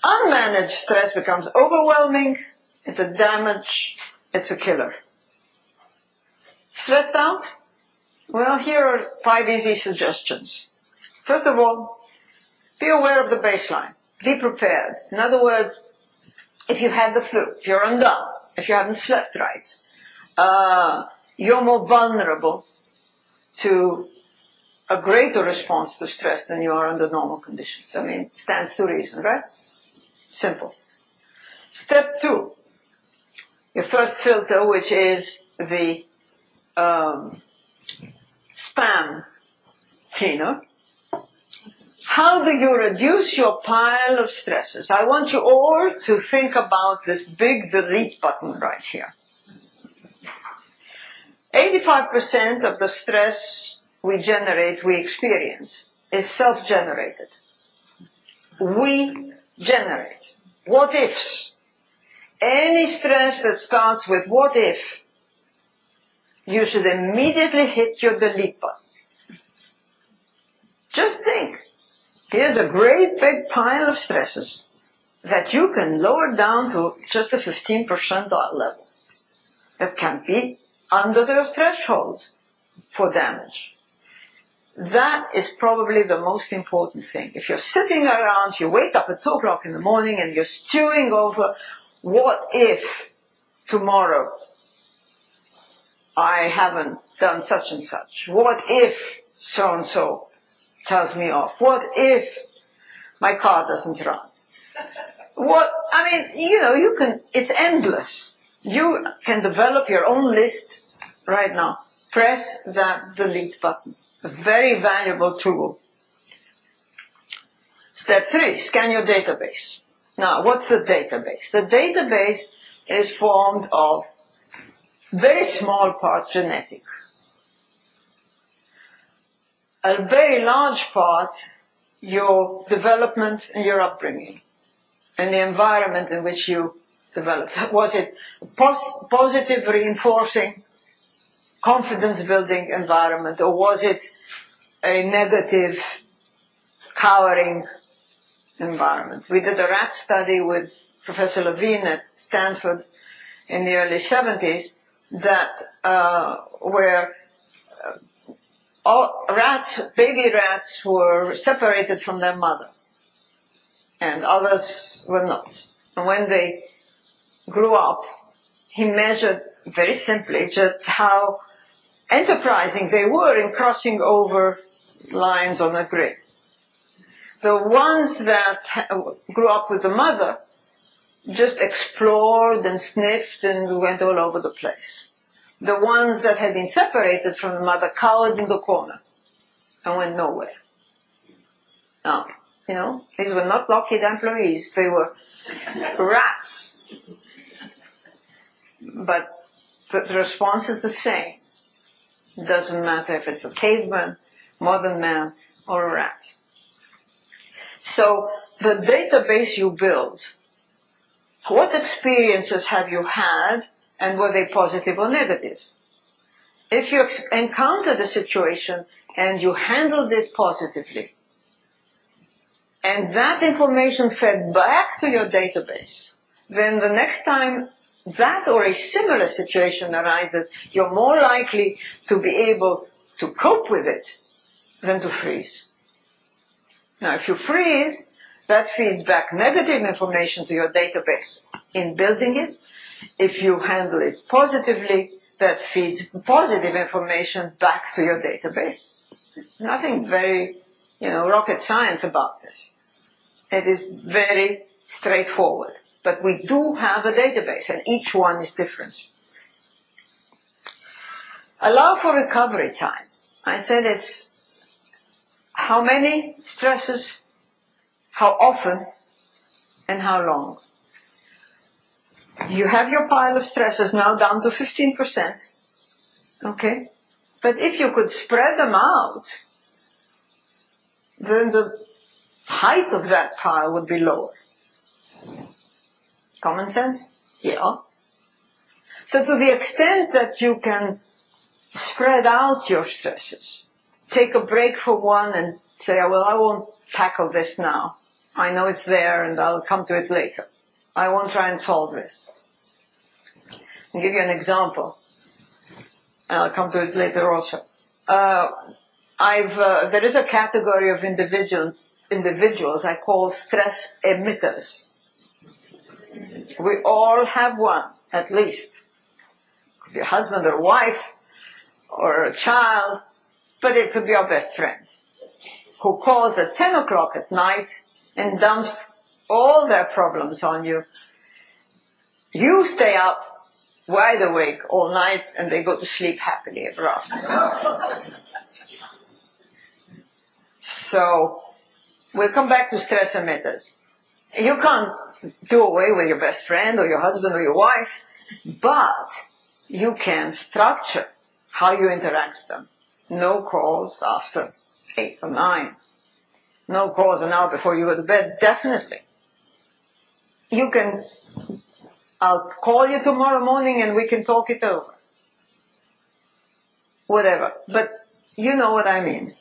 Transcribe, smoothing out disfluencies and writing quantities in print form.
Unmanaged stress becomes overwhelming, it's a damage, it's a killer. Stressed out? Well, here are 5 easy suggestions. First of all, be aware of the baseline. Be prepared. In other words, if you had the flu, if you're undone, if you haven't slept right, you're more vulnerable to a greater response to stress than you are under normal conditions. I mean, it stands to reason, right? Simple. Step 2, your first filter, which is the spam cleaner. How do you reduce your pile of stresses? I want you all to think about this big delete button right here. 85% of the stress we generate, we experience, is self-generated. We generate. What ifs? Any stress that starts with what if, you should immediately hit your delete button. Just think. Here's a great big pile of stresses that you can lower down to just a 15% level. That can be under the threshold for damage. That is probably the most important thing. If you're sitting around, you wake up at 2 o'clock in the morning and you're stewing over, what if tomorrow I haven't done such and such? What if so-and-so tells me off? What if my car doesn't run? You can, it's endless. You can develop your own list right now. Press that delete button. A very valuable tool. Step 3, scan your database. Now, what's the database? The database is formed of very small part genetic. A very large part, your development and your upbringing, and the environment in which you developed. Was it a positive, reinforcing, confidence-building environment, or was it a negative, cowering environment? We did a rat study with Professor Levine at Stanford in the early 70s that where all baby rats were separated from their mother, and others were not. And when they grew up, he measured very simply just how enterprising they were in crossing over lines on a grid. The ones that grew up with the mother just explored and sniffed and went all over the place. The ones that had been separated from the mother cowered in the corner and went nowhere. Now, these were not Lockheed employees, they were rats. But the response is the same. It doesn't matter if it's a caveman, modern man, or a rat. So, the database you build, what experiences have you had, and were they positive or negative? If you encountered a situation and you handled it positively, and that information fed back to your database, then the next time that or a similar situation arises, you're more likely to be able to cope with it than to freeze. Now, if you freeze, that feeds back negative information to your database in building it. If you handle it positively, that feeds positive information back to your database. Nothing very, rocket science about this. It is very straightforward. But we do have a database, and each one is different. Allow for recovery time. I said it's how many stresses, how often, and how long. You have your pile of stresses now down to 15%. Okay? But if you could spread them out, then the height of that pile would be lower. Common sense? Yeah. So to the extent that you can spread out your stresses, take a break for one and say, well, I won't tackle this now. I know it's there and I'll come to it later. I won't try and solve this. I'll give you an example. And I'll come to it later also. There is a category of individuals I call stress emitters. We all have one, at least. Could be a husband or wife or a child, but it could be our best friend who calls at 10 o'clock at night and dumps all their problems on you. You stay up wide awake all night and they go to sleep happily ever after. So, we'll come back to stress emitters. You can't do away with your best friend or your husband or your wife, but you can structure how you interact with them. No calls after 8 or 9. No calls an hour before you go to bed, definitely. You can, I'll call you tomorrow morning and we can talk it over. Whatever. But you know what I mean.